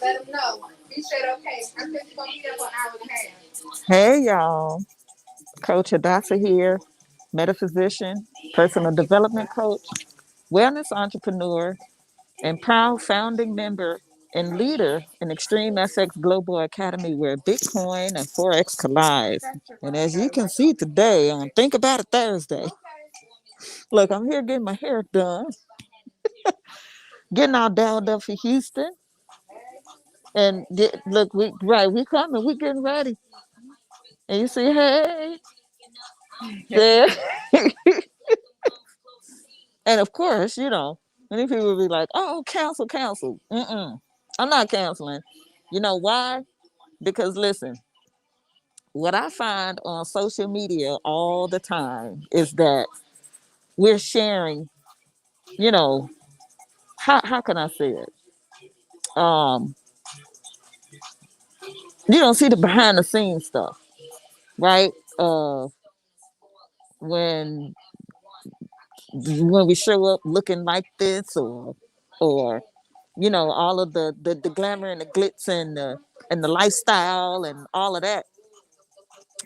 Let them know. He said, okay. I said, you're going to be there for an hour and a half. Hey, y'all. Coach Hadassah here, metaphysician, personal development coach, wellness entrepreneur, and proud founding member and leader in Extreme SX Global Academy, where Bitcoin and Forex collide. And as you can see today on Think About It Thursday, look, I'm here getting my hair done, getting all dolled up for Houston. And look, we coming, we getting ready. And you see, hey, there. And of course, many people will be like, "Oh, cancel." Mm-mm. I'm not canceling. You know why? Because listen, what I find on social media all the time is that we're sharing. You know, how can I say it? Um, you don't see the behind the scenes stuff, right? When when we show up looking like this, or all of the glamour and the glitz and the lifestyle and all of that,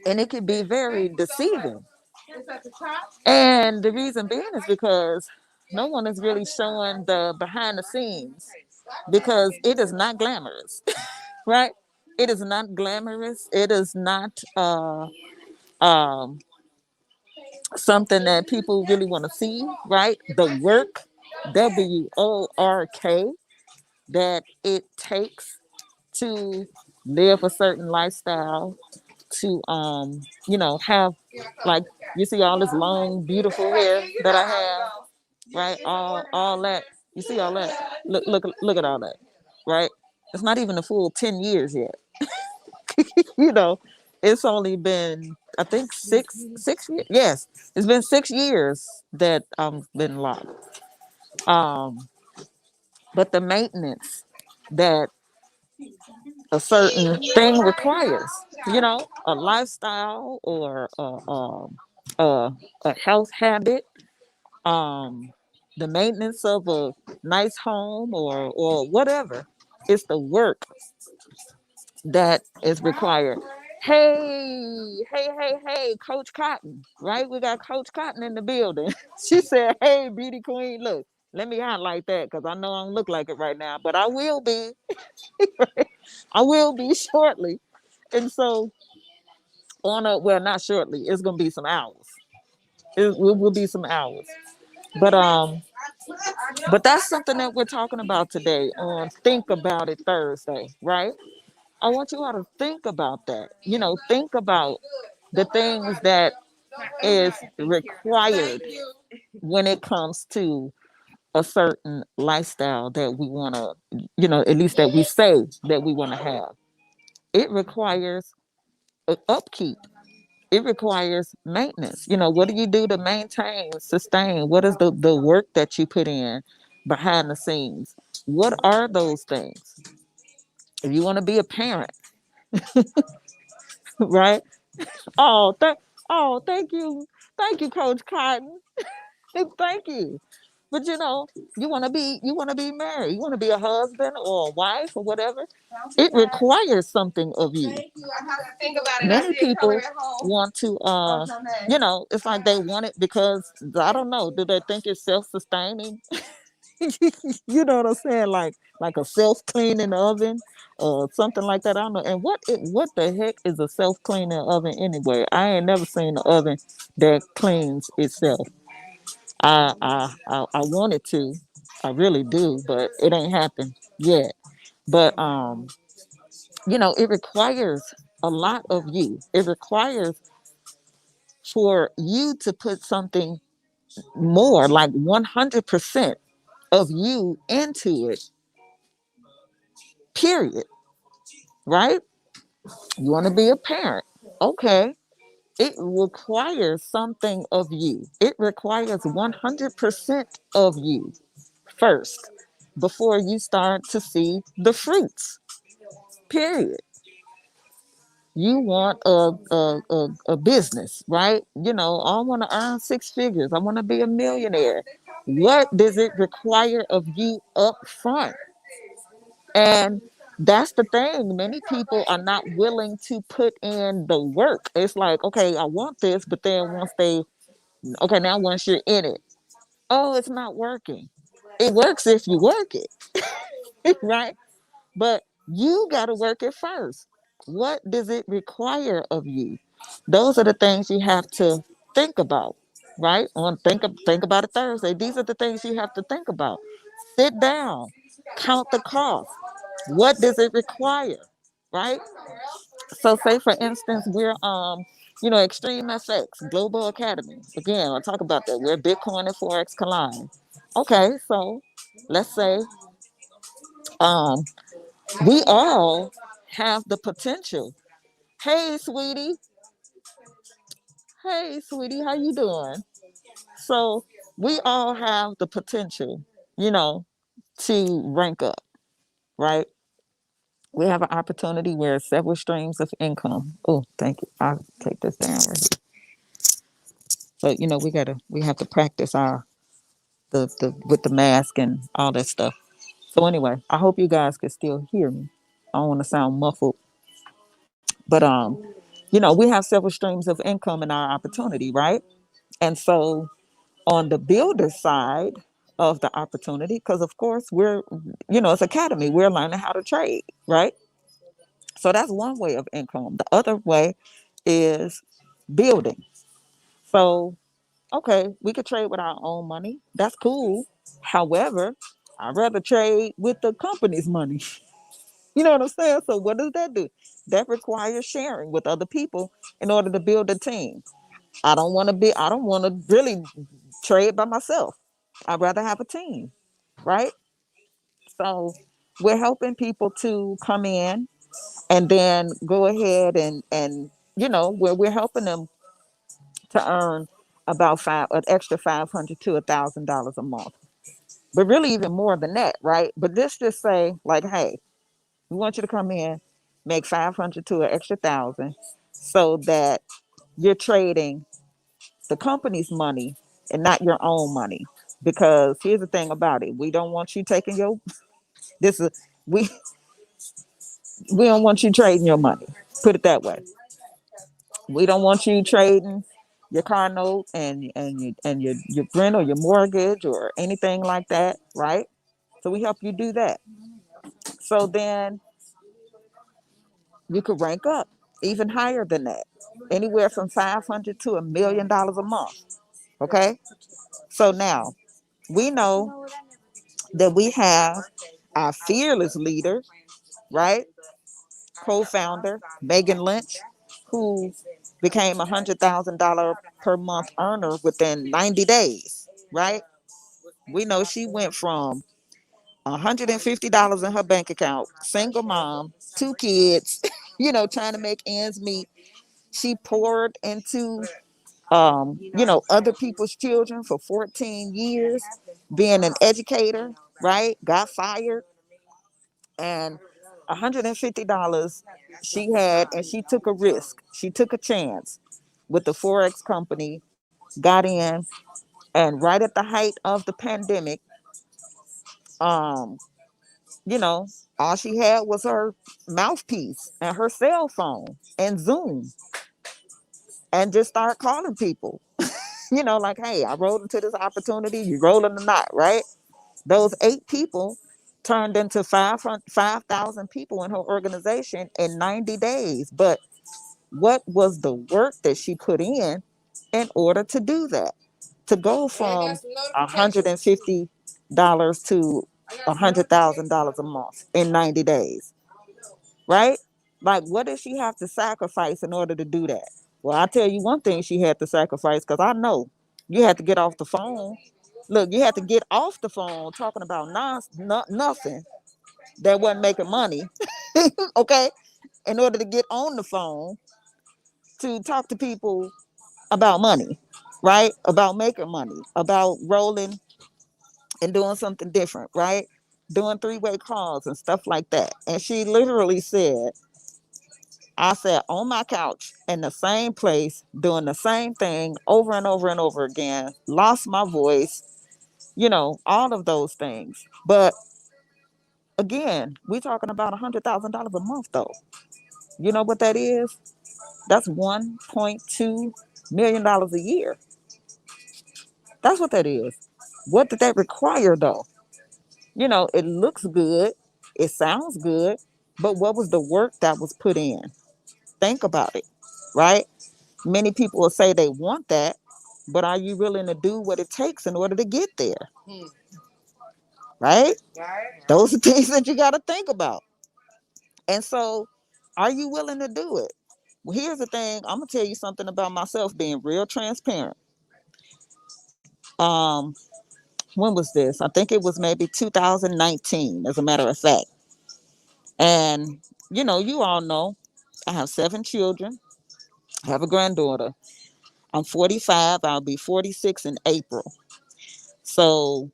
and it can be very deceiving. And the reason being is because no one is really showing the behind the scenes, because it is not glamorous. Right? It is not glamorous. It is not um, something that people really want to see, right? The work, WORK, that it takes to live a certain lifestyle, to have, like, you see all this long beautiful hair that I have, right? All that. You see all that? Look at all that, right? It's not even a full 10 years yet. you know, it's only been, I think, six years. Yes, it's been 6 years that I've been locked. Um, but the maintenance that a certain thing requires, a lifestyle, or a health habit, um, the maintenance of a nice home, or whatever. It's the work that is required. Hey, Coach Cotton, right? We got Coach Cotton in the building. She said, "Hey, beauty queen, look, let me highlight that because I know I don't look like it right now, but I will be. I will be shortly." And so, well, not shortly. It's gonna be some hours. It will be some hours. But that's something that we're talking about today on Think About It Thursday, right? I want you all to think about that. Think about the things that is required when it comes to a certain lifestyle that we want to, at least that we say that we want to have. It requires upkeep. It requires maintenance. What do you do to maintain, sustain? What is the work that you put in behind the scenes? What are those things? If you want to be a parent, right? Oh, thank you, Coach Cotton. Thank you. But you want to be married. You want to be a husband or a wife or whatever. It requires something of you. Think about it. I Many did color people at home. want to, it's like they want it because, I don't know, do they think it's self-sustaining? You know what I'm saying? Like a self-cleaning oven or something like that. I don't know. And what the heck is a self-cleaning oven anyway? I ain't never seen an oven that cleans itself. I wanted to. I really do, but it ain't happened yet. But it requires a lot of you. It requires for you to put something more, like 100% of you into it. Period. Right? You want to be a parent. Okay. It requires something of you. It requires 100% of you first before you start to see the fruits. Period. You want a business, right? I want to earn six figures. I want to be a millionaire. What does it require of you up front? And That's the thing. Many people are not willing to put in the work. It's like, okay, I want this, but then okay, now once you're in it, oh, it's not working. It works if you work it, right? But you got to work it first. What does it require of you? Those are the things you have to think about, right? Think about it Thursday. These are the things you have to think about. Sit down, count the cost. What does it require, right? So, say for instance, we're Extreme FX Global Academy. Again, I'll talk about that. Where Bitcoin and Forex collide. Okay, so let's say um we all have the potential. Hey, sweetie. Hey, sweetie, how you doing? So we all have the potential, you know, to rank up, right? We have an opportunity where several streams of income. Oh, thank you. I'll take this down right here. But we have to practice our the with the mask and all that stuff. So anyway, I hope you guys can still hear me. I don't want to sound muffled, but we have several streams of income in our opportunity, right? And so on the builder side of the opportunity, because of course it's academy, we're learning how to trade, right? So that's one way of income. The other way is building. So okay, we could trade with our own money. That's cool. However, I'd rather trade with the company's money. You know what I'm saying? So what does that do? That requires sharing with other people in order to build a team. I don't want to really trade by myself. I'd rather have a team, right? So we're helping people to come in and then go ahead and we're helping them to earn about an extra 500 to $1,000 a month, but really even more than that, right? But let's just say, like, hey, we want you to come in, make 500 to an extra thousand, so that you're trading the company's money and not your own money. Because here's the thing about it: we don't want you taking your this is we we don't want you trading your money. Put it that way. We don't want you trading your car note and your rent or your mortgage or anything like that, right? So we help you do that. So then you could rank up even higher than that, anywhere from 500 to $1 million a month. Okay. So now we know that we have our fearless leader, right? Co-founder Megan Lynch, who became $100,000 per month earner within 90 days, right? We know she went from $150 in her bank account, single mom, two kids, trying to make ends meet. She poured into other people's children for 14 years, being an educator, right? Got fired, and $150 she had, and she took a risk. She took a chance with the Forex company, got in, and right at the height of the pandemic, um, you know, all she had was her mouthpiece and her cell phone and Zoom, and just start calling people. Like, hey, I rolled into this opportunity. You rolling or not, right? Those 8 people turned into 5,000 people in her organization in 90 days. But what was the work that she put in order to do that? To go from $150 to $100,000 a month in 90 days, right? Like, what did she have to sacrifice in order to do that? Well, I'll tell you one thing she had to sacrifice, because I know you had to get off the phone. Look, you had to get off the phone talking about nothing that wasn't making money, okay? In order to get on the phone to talk to people about money, right? About making money, about rolling and doing something different, right? Doing three-way calls and stuff like that. And she literally said, I sat on my couch in the same place doing the same thing over and over and over again, lost my voice, all of those things. But again, we talking about $100,000 a month though. You know what that is? That's $1.2 million a year. That's what that is. What did that require though? It looks good, it sounds good, but what was the work that was put in? Think about it, right? Many people will say they want that, but are you willing to do what it takes in order to get there? Hmm. Right? Right. Those are things that you got to think about. And so, are you willing to do it? Well, here's the thing. I'm gonna tell you something about myself, being real transparent. Um, when was this? I think it was maybe 2019, as a matter of fact. And you all know I have 7 children. I have a granddaughter. I'm 45. I'll be 46 in April. So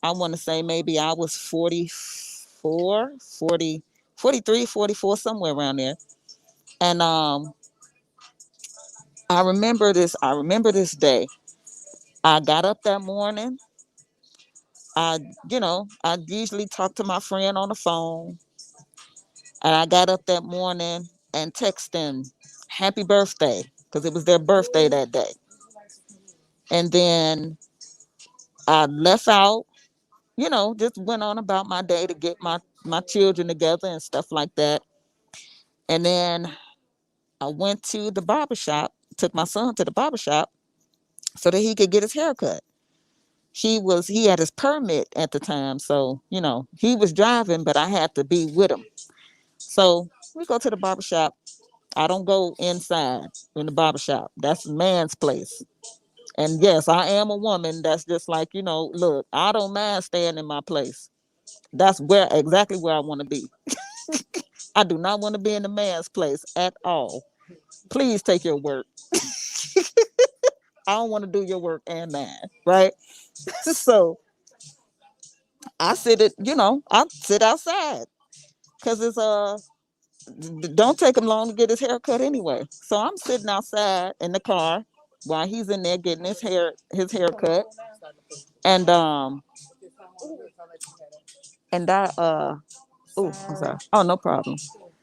I want to say maybe I was 44, 40, 43, 44, somewhere around there. And I remember this day. I got up that morning. I usually talk to my friend on the phone. And I got up that morning and texted them happy birthday because it was their birthday that day. And then I left out, just went on about my day to get my children together and stuff like that. And then I went to the barber shop, took my son to the barber shop so that he could get his hair cut. He had his permit at the time, so he was driving, but I had to be with him. So we go to the barber shop. I don't go inside in the barber shop. That's a man's place. And yes, I am a woman that's just like, look, I don't mind staying in my place. That's exactly where I want to be. I do not want to be in the man's place at all. Please take your work. I don't want to do your work and mine, right? So I sit outside because don't take him long to get his hair cut anyway. So I'm sitting outside in the car while he's in there getting his hair cut. And and I oh, I'm sorry. Oh, no problem.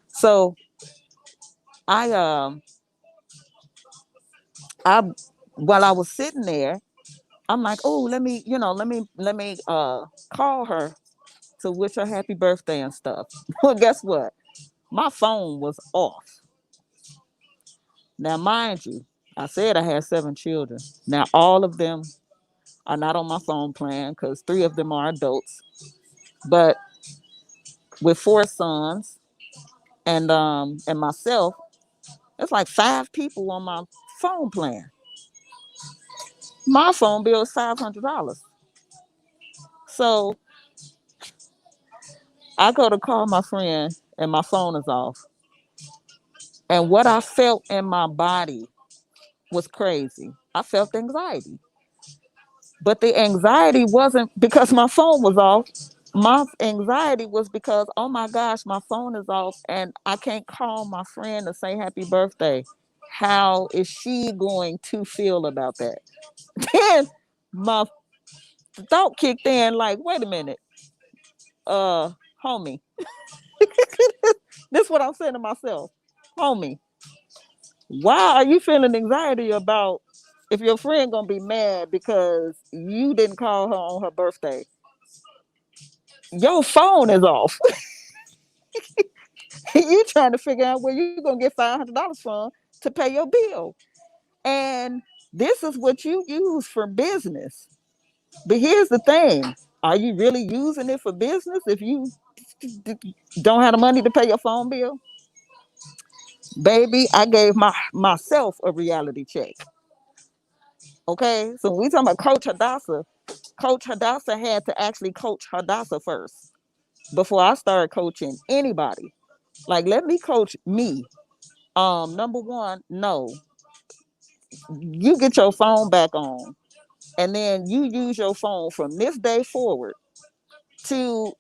So I I while I was sitting there, I'm like, oh, let me call her to wish her happy birthday and stuff. Well, guess what? My phone was off. Now, mind you, I said I had 7 children. Now, all of them are not on my phone plan because 3 of them are adults. But with 4 sons and myself, it's like 5 people on my phone plan. My phone bill is $500. So I go to call my friend and my phone is off. And what I felt in my body was crazy. I felt anxiety. But the anxiety wasn't because my phone was off. My anxiety was because, oh my gosh, my phone is off and I can't call my friend to say happy birthday. How is she going to feel about that? Then my thought kicked in like, wait a minute, homie. This is what I'm saying to myself. Homie, why are you feeling anxiety about if your friend gonna be mad because you didn't call her on her birthday? Your phone is off. You trying to figure out where you're gonna get $500 from to pay your bill. And this is what you use for business. But here's the thing. Are you really using it for business if you don't have the money to pay your phone bill? Baby, I gave myself a reality check. Okay? So when we talking about Coach Hadassah had to actually coach Hadassah first before I started coaching anybody. Like, let me coach me. Number one, no. You get your phone back on, and then you use your phone from this day forward to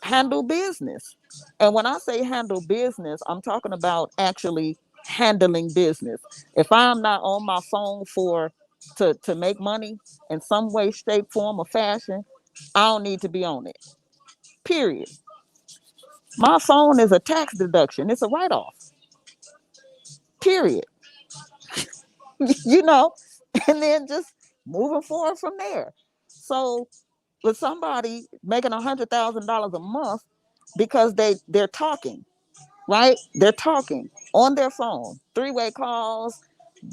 handle business. And when I say handle business, I'm talking about actually handling business. If I'm not on my phone to make money in some way, shape, form, or fashion, I don't need to be on it. Period. My phone is a tax deduction. It's a write-off. Period. you know, and then just moving forward from there. So with somebody making $100,000 a month because they're talking, right? They're talking on their phone, three-way calls,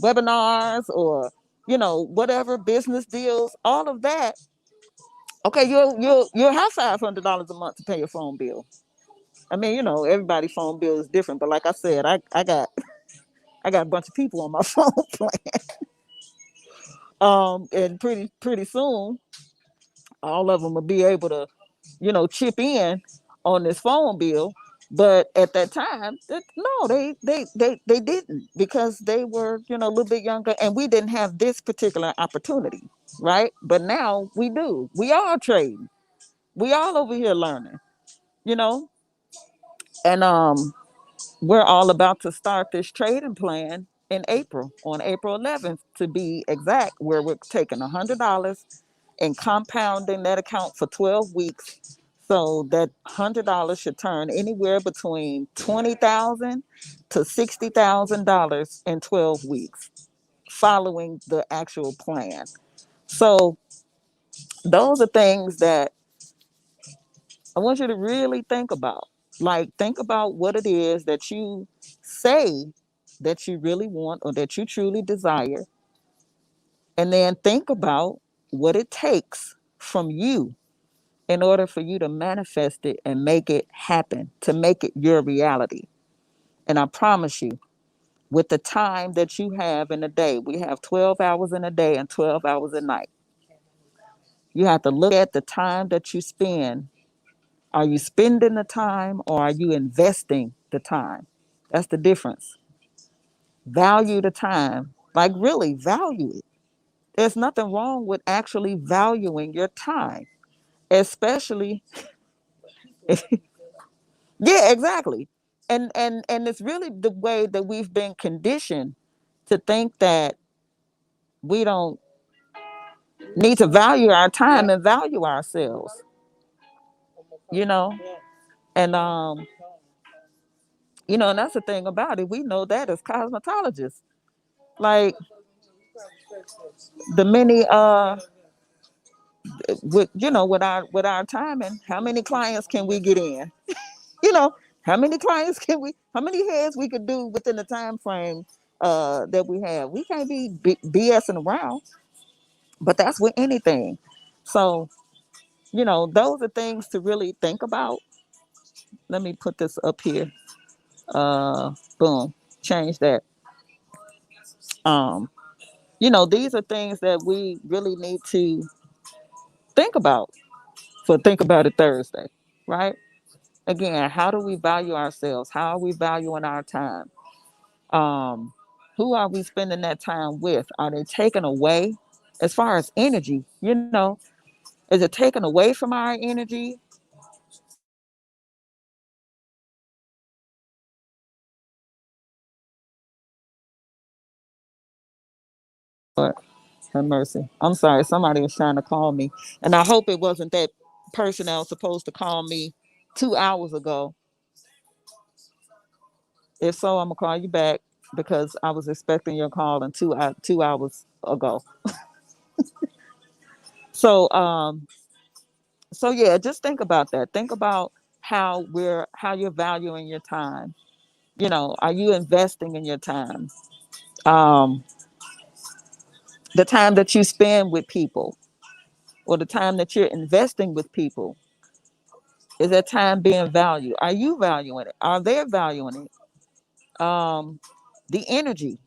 webinars, or whatever business deals, all of that. Okay, you'll have $500 a month to pay your phone bill. I mean, everybody's phone bill is different, but like I said, I got I got a bunch of people on my phone plan. And pretty soon, all of them will be able to, chip in on this phone bill. But at that time, no, they didn't, because they were, a little bit younger, and we didn't have this particular opportunity, right? But now we do. We all trading. We all over here learning, you know, and we're all about to start this trading plan in April, on April 11th to be exact, where we're taking $100 and compounding that account for 12 weeks. So that $100 should turn anywhere between $20,000 to $60,000 in 12 weeks, following the actual plan. So those are things that I want you to really think about. Like, think about what it is that you say that you really want or that you truly desire. And then think about what it takes from you in order for you to manifest it and make it happen, to make it your reality. And I promise you, with the time that you have in a day, we have 12 hours in a day and 12 hours at night. You have to look at the time that you spend. Are you spending the time, or are you investing the time? That's the difference. Value the time. Like, really value it. There's nothing wrong with actually valuing your time, especially if, yeah, exactly. And it's really the way that we've been conditioned to think that we don't need to value our time and value ourselves, you know? And and that's the thing about it. We know that as cosmetologists. Like, the many with our timing, how many clients can we get in? You know, how many heads we could do within the time frame that we have. We can't be BSing around, but that's with anything. So, those are things to really think about. Let me put this up here. Boom, change that. Um, these are things that we really need to think about for Think About It Thursday, right? Again, how do we value ourselves? How are we valuing our time? Um, who are we spending that time with? Are they taken away? As far as energy, is it taken away from our energy? Or have mercy. I'm sorry, somebody was trying to call me. And I hope it wasn't that person that was supposed to call me 2 hours ago. If so, I'm gonna call you back, because I was expecting your call in 2 hours ago. So yeah, just think about that. Think about how you're valuing your time. Are you investing in your time? Um, the time that you spend with people, or the time that you're investing with people, is that time being valued? Are you valuing it? Are they valuing it? The energy.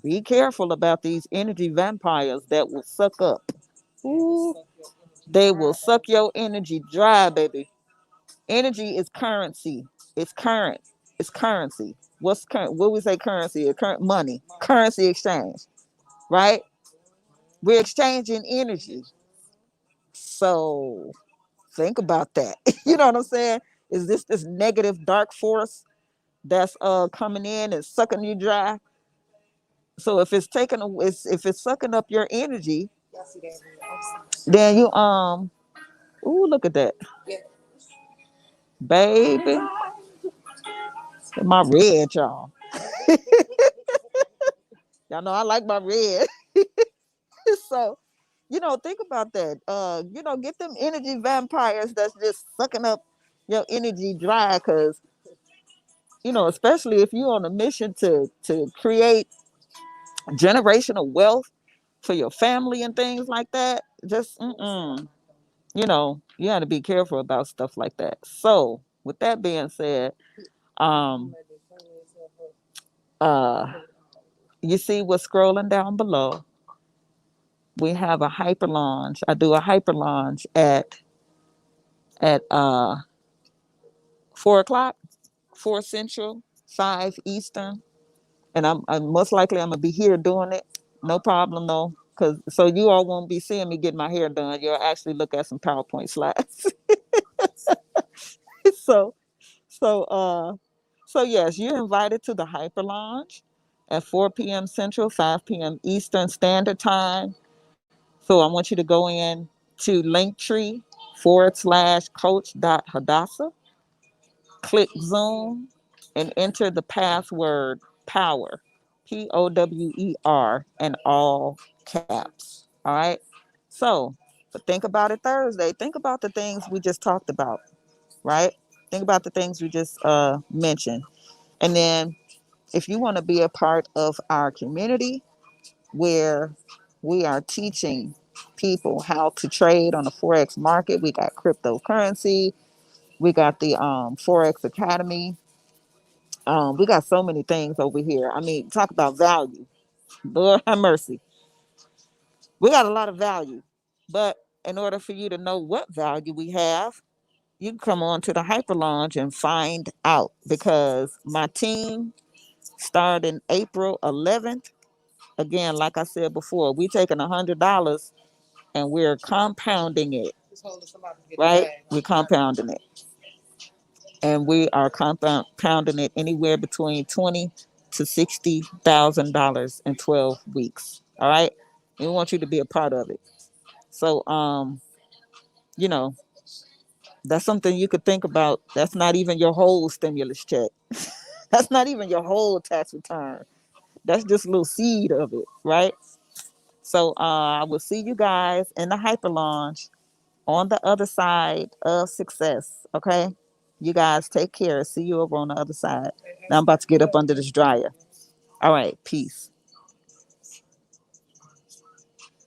Be careful about these energy vampires that will suck up. Ooh, they will suck your energy dry, baby. Energy is currency. It's current. It's currency. What's current? What we say currency? Current money. Currency exchange, right? We're exchanging energy. So think about that. You know what I'm saying? Is this negative dark force that's coming in and sucking you dry? So if it's sucking up your energy, then you ooh, look at that. baby. My red, y'all. Y'all know I like my red. So, think about that. Get them energy vampires that's just sucking up your energy dry, cause especially if you're on a mission to create generational wealth for your family and things like that. Just you got to be careful about stuff like that. So, with that being said, um, uh, you see what's scrolling down below. We have a hyper launch. I do a hyper launch at 4 o'clock, 4 Central, 5 Eastern, and I'm most likely I'm gonna be here doing it. No problem though, cause so you all won't be seeing me get my hair done. You'll actually look at some PowerPoint slides. so so so yes, you're invited to the hyper launch at 4 p.m. Central, 5 p.m. Eastern Standard Time. So I want you to go in to linktree/coach.hadassah, click Zoom, and enter the password power, POWER, in all caps. All right. So, but think about it Thursday. Think about the things we just talked about, right? Think about the things we just mentioned. And then if you want to be a part of our community where we are teaching people how to trade on the Forex market, we got cryptocurrency, we got the Forex Academy. We got so many things over here. I mean, talk about value. Lord have mercy. We got a lot of value. But in order for you to know what value we have, you can come on to the Hyper Launch and find out, because my team started April 11th. Again, like I said before, we taking $100 and we're compounding it, right? We're compounding it. And we are compounding it anywhere between $20,000 to $60,000 in 12 weeks. All right. We want you to be a part of it. So you know, that's something you could think about. That's not even your whole stimulus check. That's not even your whole tax return. That's just a little seed of it, right? So I will see you guys in the hyper launch on the other side of success. Okay. You guys take care. See you over on the other side. Now I'm about to get up under this dryer. All right. Peace.